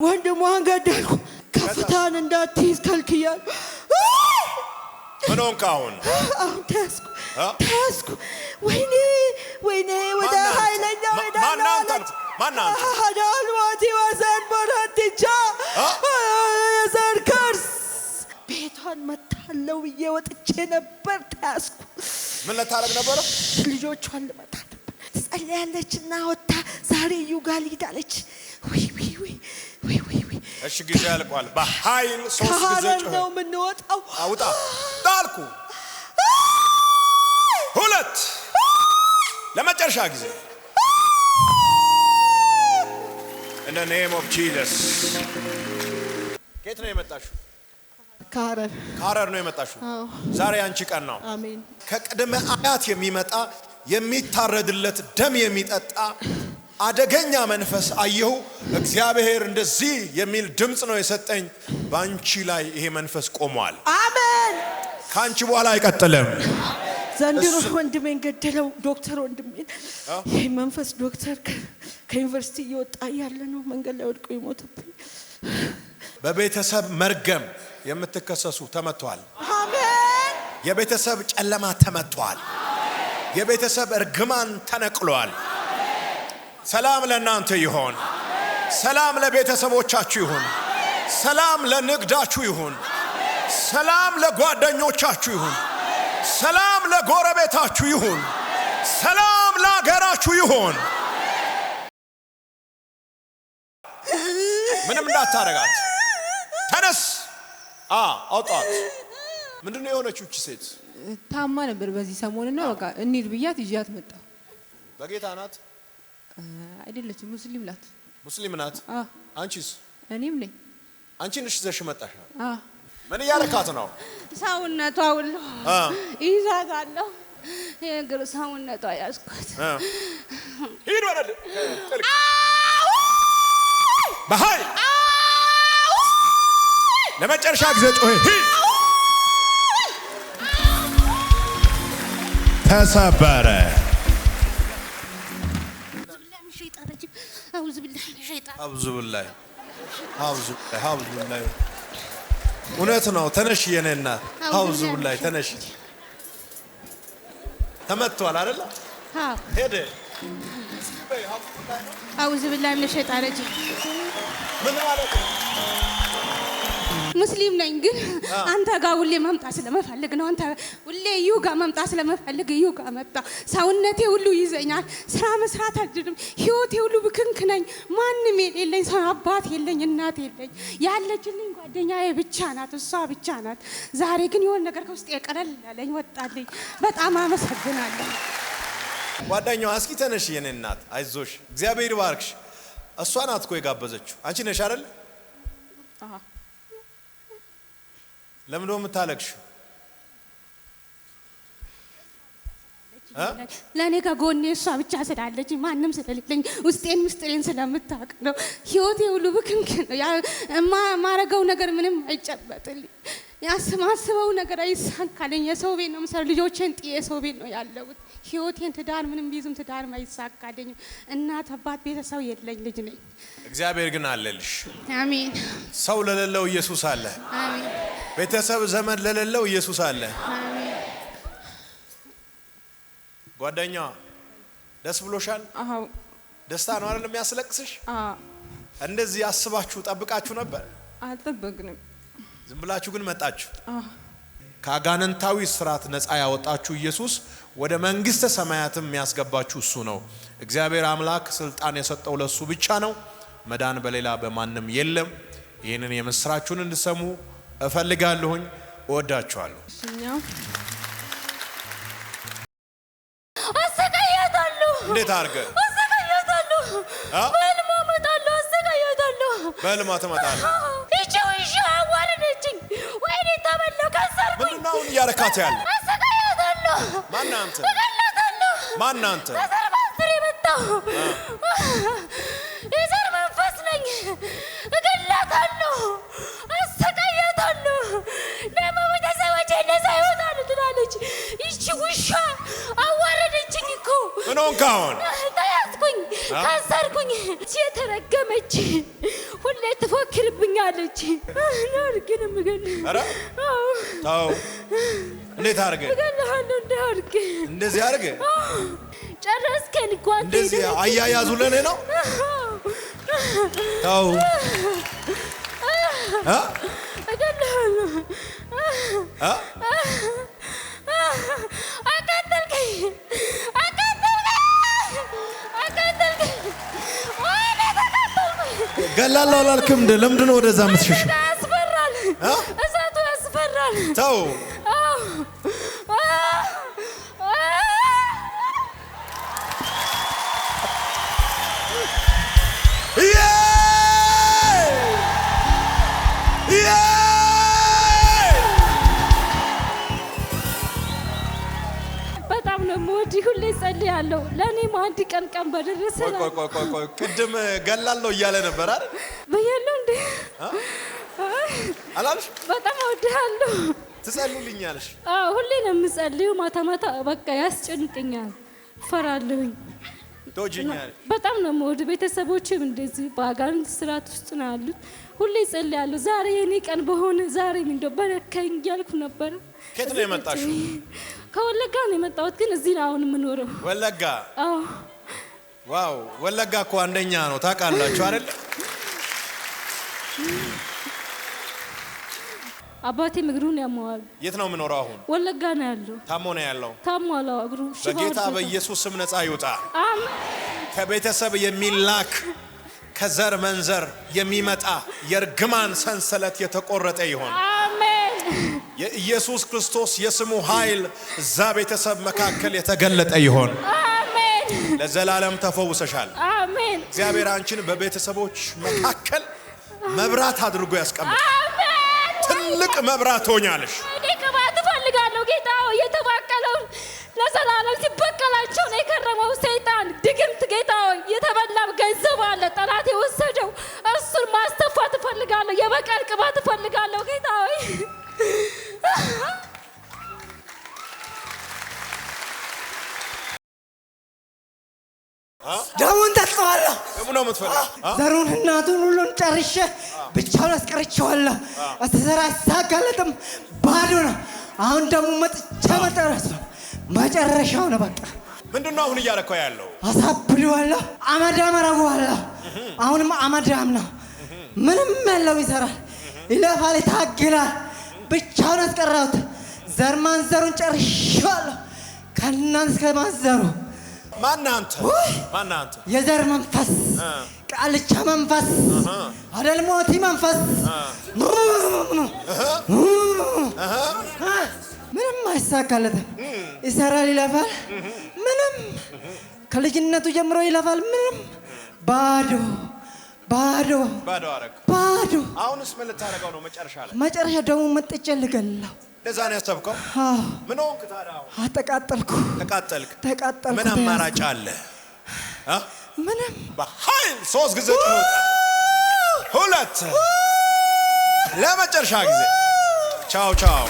ወንድሟን ገደልኩ ከፍታን እንዳትይዝ ከልክያል ምን ሆንክ አሁን ተስኩ ወይኔ ወደ ኃይለኛ ማናንተ አዳልማቲ ወሰን ቦራቲቻ የዘርከርስ ቤቷን መታለው ብዬ ወጥቼ ነበር ተስኩ ምን ለታረግ ነበር ልጆቿን ልመታ ነበር ጸልያለችና ወጣ ዛሬ ዩጋል ሄዳለች ወይ እሺ ጊዜ ያልቋል በኃይል ሶስት ጊዜ ነው ምን ወጣው አውጣ ጣልኩ ሁለት ለመጨረሻ ጊዜ in the name of Jesus ከየት ነው የመጣሽው ካረር ነው የመጣሽው ዛሬ አንቺ ቀን ነው አሜን ከቅድመ አያት የሚመጣ የሚታረድለት ደም የሚጠጣ አደገኛ መንፈስ አየሁ እግዚአብሔር እንደዚህ የሚል ድምጽ ነው የሰጠኝ ባንቺ ላይ ይሄ መንፈስ ቆሟል አሜን ካንቺ በኋላ አይቀጥልም ዘንድሮ ወንድሜን ገደለው ዶክተር ወንድሜን ይሄ መንፈስ ዶክተር ከዩኒቨርሲቲ እየወጣ ያለ ነው መንገድ ላይ ወድቆ ይሞትብኝ በቤተሰብ መርገም የምትከሰሱ ተመቷል አሜን የቤተሰብ ጨለማ ተመቷል የቤተሰብ እርግማን ተነቅሏል ሰላም ለእናንተ ይሁን ሰላም ለቤተሰቦቻችሁ ይሁን ሰላም ለንግዳችሁ ይሁን ሰላም ለጓደኞቻችሁ ይሁን ሰላም ለጎረቤታችሁ ይሁን ሰላም ለሀገራችሁ ይሁን ምንም እንዳታረጋት ተነስ አውጣት ምንድነው የሆነችው እቺ ሴት ታማ ነበር በዚህ ሰሞንና በቃ እንሂድ ብያት ይዣት መጣ በጌታ ናት አይደለችም ሙስሊም ናት አንቺስ እኔም ነኝ አንቺ ነሽ ዘሽ መጣሽ ምን ያረካት ነው ሰውነቷ ሁሉ ይዛጋለሁ የእግር ሰውነቷ ያስኳት ሂድ ወረድ በኃይል ለመጨረሻ ጊዜ ጮህ ሂድ ተሰበረ አውዙ ቢላሂ እውነት ነው ተነሽ የኔ እናት አውዙ ቢላሂ ተነሽ ተመቷል አይደል ሄደ አውዙ ቢላሂ ምን ሸይጣን ረጂም ምን ማለት ነው ሙስሊም ነኝ ግን አንተ ጋር ሁሌ መምጣት ስለመፈልግ ነው አንተ ሁሌ ዩጋ መምጣት ስለመፈልግ ዩጋ መጣ ሰውነቴ ሁሉ ይዘኛል ስራ መስራት አልችልም ህይወቴ ሁሉ ብክንክ ነኝ ማንንም የሌለኝ ሰው አባት የለኝ እናት የለኝ ያለችልኝ ጓደኛዬ ብቻ ናት እሷ ብቻ ናት ዛሬ ግን የሆነ ነገር ከውስጥ የቀለል ያለኝ ወጣልኝ በጣም አመሰግናለሁ ጓደኛዋ እስኪ ተነሽ የኔ እናት አይዞሽ እግዚአብሔር ይባርክሽ እሷ ናት እኮ የጋበዘችው አንቺ ነሽ አይደል ለምን ነው የምታለቅሽው ለኔ ከጎኔ እሷ ብቻ ስላለች ማንንም ስለሌለኝ ውስጤን ምስጢሬን ስለምታውቅ ነው ህይወቴ ሁሉ ብክንክ ነው ማረገው ነገር ምንም አይጨበጥልኝ ያስማስበው ነገር አይሳካልኝ የሰው ቤት ነው ምሰር ልጆቼን ጥዬ የሰው ቤት ነው ያለሁት ህይወቴን ትዳር ምንም ቢዝም ትዳር ማይሳካልኝ እናት አባት ቤተሰብ የለኝ ልጅ ነኝ እግዚአብሔር ግን አለልሽ አሜን ሰው ለሌለው ኢየሱስ አለ አሜን ቤተሰብ ዘመን ለሌለው ኢየሱስ አለ አሜን ጓደኛዋ ደስ ብሎሻል አዎ ደስታ ነው አይደል የሚያስለቅስሽ እንደዚህ አስባችሁ ጠብቃችሁ ነበር አልጠበቅንም ዝም ብላችሁ ግን መጣችሁ ከአጋንንታዊ ስራት ነፃ ያወጣችሁ ኢየሱስ ወደ መንግስተ ሰማያትም የሚያስገባችሁ እሱ ነው እግዚአብሔር አምላክ ስልጣን የሰጠው ለሱ ብቻ ነው መዳን በሌላ በማንም የለም ይሄንን የምስራችሁን እንድሰሙ እፈልጋለሁኝ እወዳችኋለሁ እኛው አሰቃያታለሁ እንዴት አርገ አሰቃያታለሁ በልማ መጣለሁ አሰቃያታለሁ በልማ ተመጣጣ እቺውሽ አዋረደችኝ ወይኔ ተበለው ከሰርኩኝ ምንድነው ያረካት ያለ አሰቃያታለሁ ማናንተ እገላታለሁ ማናንተ ተሰርባስሪ መጣሁ የዘር መንፈስ ነኝ እገላታለሁ አሰቃያታለሁ ለማመታሰባቼ ለዛ ይወጣሉ ትላለች ይቺ ውሻ አዋረደችኝ እኮ ምን ሆንክ አሁን ተያዝኩኝ ታሰርኩኝ የተረገመች ሁሌ እንዴት ትፎክርብኛለች? አርግ ነው የምገልህ። ኧረ ተው። እንዴት አድርገ? እገልሃለሁ። እንደዚህ አድርገ ጨረስከን እኮ አንተ። እንደዚህ አያያዙ ለኔ ነው። ተው። እገልሃለሁ። ገላለሁ አላልክም? ለምንድን ነው ወደዛ የምትሸሸው? ያስፈራል። እሳቱ ያስፈራል። ተው። በጣም ነው የምወድህ። ሁሌ ጸልያለሁ። ለእኔም አንድ ቀን በደረሰ። ቆይ ቅድም ገላለሁ እያለ ነበር አይደል? በያለሁ እንዴ አላልሽ? በጣም እወድሃለሁ። ትጸልይልኛለሽ? ሁሌ ነው የምጸልየው። ማታ በቃ ያስጨንቀኛል፣ እፈራለሁኝ። ዶጂኛል። በጣም ነው የምወድህ። ቤተሰቦችም እንደዚህ በአጋንንት ስርዓት ውስጥ ነው ያሉት። ሁሌ ጸልያለሁ። ዛሬ የኔ ቀን በሆነ ዛሬ እንደው በረከኝ እያልኩ ነበር። ከየት ነው የመጣሽው? ከወለጋ ነው የመጣሁት፣ ግን እዚህ ነው አሁን የምኖረው። ወለጋ? አዎ። ዋው! ወለጋ እኮ አንደኛ ነው ታውቃላችሁ አይደል? አባቴ እግሩን ያመዋል። የት ነው የምኖረው አሁን? ወለጋ ነው ያለው። ታሞ ነው ያለው? ታሟል እግሩ። በጌታ በኢየሱስ ስም ነፃ ይውጣ። አሜን። ከቤተሰብ የሚላክ ከዘር መንዘር የሚመጣ የርግማን ሰንሰለት የተቆረጠ ይሆን። አሜን። የኢየሱስ ክርስቶስ የስሙ ኃይል እዛ ቤተሰብ መካከል የተገለጠ ይሆን። አሜን። ለዘላለም ተፈውሰሻል። አሜን። እግዚአብሔር አንቺን በቤተሰቦች መካከል መብራት አድርጎ ያስቀምጥ። ትልቅ መብራት ሆኛለሽ። እኔ ቅባት እፈልጋለሁ ጌታ ሆይ። የተባቀለውን ለዘላለም ሲበቀላቸው ነው የከረመው ሰይጣን ድግምት። ጌታ ሆይ የተበላ ገንዘብ አለ ጠላት የወሰደው፣ እሱን ማስተፋት እፈልጋለሁ። የበቀል ቅባት እፈልጋለሁ ጌታ ሆይ። ደሙን ጠጣዋለሁ። ደሙ ነው የምትፈልገው? ዘሩን እናቱን ሁሉን ጨርሼ ብቻውን አስቀርቼዋለሁ። አስተሰራ አይሳካለትም፣ ባዶ ነው። አሁን ደግሞ መጥቼ መጨረስ ነው፣ መጨረሻው ነው በቃ። ምንድን ነው አሁን እያረከው ያለው? አሳብደዋለሁ፣ አመዳም አረገዋለሁ። አሁንም አመዳም ነው፣ ምንም ያለው ይሰራል፣ ይለፋል፣ ይታግላል። ብቻውን አስቀረሁት። ዘር ማንዘሩን ጨርሼዋለሁ፣ ከእናንተ እስከ ማንዘሩ። ማነህ አንተ? የዘር መንፈስ፣ ቃልቻ መንፈስ፣ አደልሞቲ መንፈስ። ምንም አይሳካለትም። ይሰራል፣ ይለፋል። ምንም ከልጅነቱ ጀምሮ ይለፋል። ምንም ባዶ አረግ። አሁንስ ምን ልታረገው ነው? መጨረሻ ደግሞ መጥቼ ልገላው። ለዛ ነው ያሰብከው? ምን ሆንክ ታዲያ? ተቃጠልኩ። ተቃጠልኩ። ምን አማራጭ አለ? ምንም። በኃይል 3 ጊዜ ጭኑት። 2 ለመጨረሻ ጊዜ። ቻው።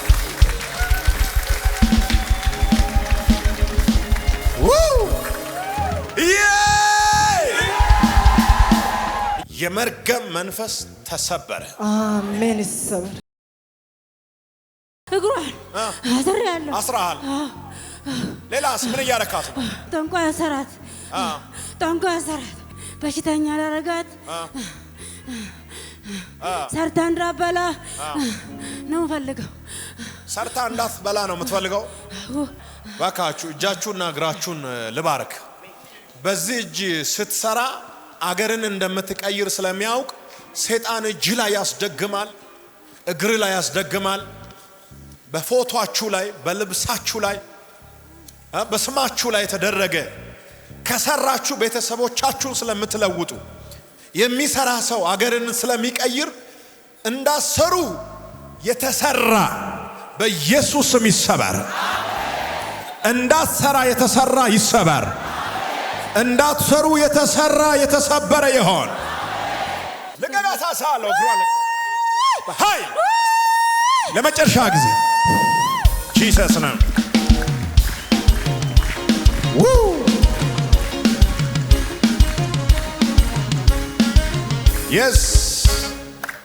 የመርገም መንፈስ ተሰበረ። አሜን። ይሰበር። እግሯን አስሬያለሁ። አስራሃል? ሌላስ ምን እያረካት ነው? ጠንቋይ አሰራት። በሽተኛ ላረጋት ሰርታ እንዳትበላ ነው የምፈልገው። ሰርታ እንዳትበላ ነው የምትፈልገው? ባካችሁ እጃችሁና እግራችሁን ልባርክ። በዚህ እጅ ስትሰራ አገርን እንደምትቀይር ስለሚያውቅ ሰይጣን እጅ ላይ ያስደግማል፣ እግር ላይ ያስደግማል። በፎቶአችሁ ላይ፣ በልብሳችሁ ላይ፣ በስማችሁ ላይ የተደረገ ከሰራችሁ ቤተሰቦቻችሁን ስለምትለውጡ የሚሰራ ሰው አገርን ስለሚቀይር እንዳሰሩ የተሰራ በኢየሱስ ስም ይሰበር። እንዳትሰራ የተሰራ ይሰበር። እንዳትሰሩ የተሰራ የተሰበረ ይሆን። ለቀናታ ሳለው በኃይል ለመጨረሻ ጊዜ ጂሰስ ነው። Yes.